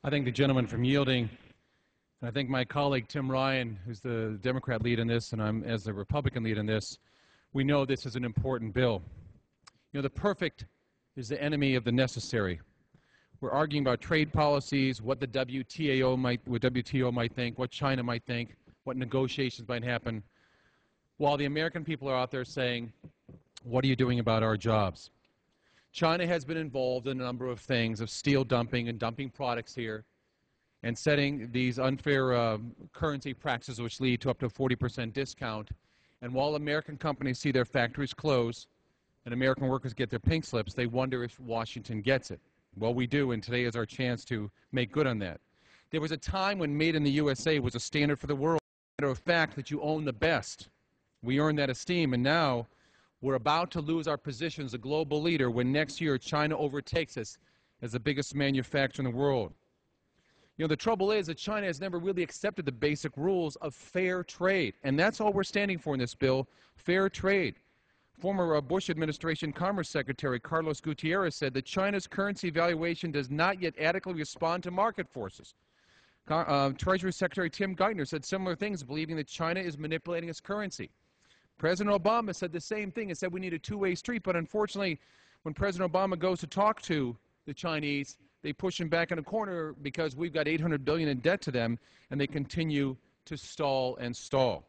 I thank the gentleman for yielding. And I thank my colleague Tim Ryan, who's the Democrat lead in this, and I'm as the Republican lead in this. We know this is an important bill. You know, the perfect is the enemy of the necessary. We're arguing about trade policies, what the WTO might think, what China might think, what negotiations might happen, while the American people are out there saying, what are you doing about our jobs? China has been involved in a number of things, of steel dumping and dumping products here, and setting these unfair currency practices which lead to up to a 40% discount. And while American companies see their factories close and American workers get their pink slips, they wonder if Washington gets it. Well, we do, and today is our chance to make good on that. There was a time when Made in the USA was a standard for the world. It's a matter of fact that you own the best. We earned that esteem, and now we're about to lose our position as a global leader when next year China overtakes us as the biggest manufacturer in the world. You know, the trouble is that China has never really accepted the basic rules of fair trade, and that's all we're standing for in this bill, fair trade. Former Bush administration Commerce Secretary Carlos Gutierrez said that China's currency valuation does not yet adequately respond to market forces. Treasury Secretary Tim Geithner said similar things, believing that China is manipulating its currency. President Obama said the same thing and said we need a two-way street, but unfortunately, when President Obama goes to talk to the Chinese, they push him back in a corner because we've got $800 billion in debt to them, and they continue to stall and stall.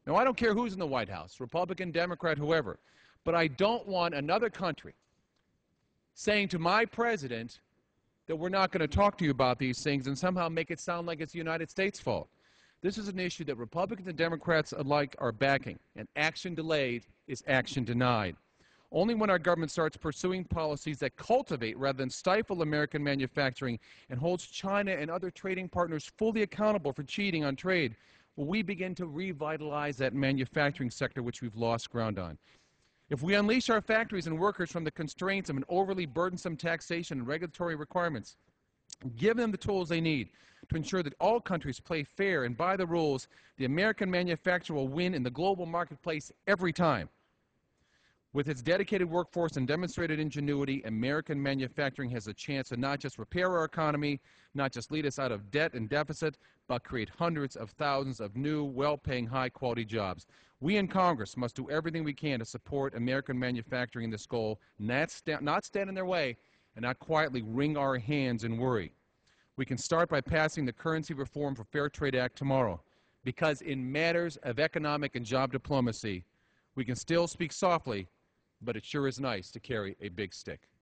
Now, I don't care who's in the White House, Republican, Democrat, whoever, but I don't want another country saying to my president that we're not going to talk to you about these things and somehow make it sound like it's the United States' fault. This is an issue that Republicans and Democrats alike are backing, and action delayed is action denied. Only when our government starts pursuing policies that cultivate rather than stifle American manufacturing and holds China and other trading partners fully accountable for cheating on trade will we begin to revitalize that manufacturing sector which we've lost ground on. If we unleash our factories and workers from the constraints of an overly burdensome taxation and regulatory requirements, give them the tools they need to ensure that all countries play fair and by the rules, the American manufacturer will win in the global marketplace every time. With its dedicated workforce and demonstrated ingenuity, American manufacturing has a chance to not just repair our economy, not just lead us out of debt and deficit, but create hundreds of thousands of new, well-paying, high-quality jobs. We in Congress must do everything we can to support American manufacturing in this goal, not stand in their way, and not quietly wring our hands and worry. We can start by passing the Currency Reform for Fair Trade Act tomorrow, because in matters of economic and job diplomacy, we can still speak softly, but it sure is nice to carry a big stick.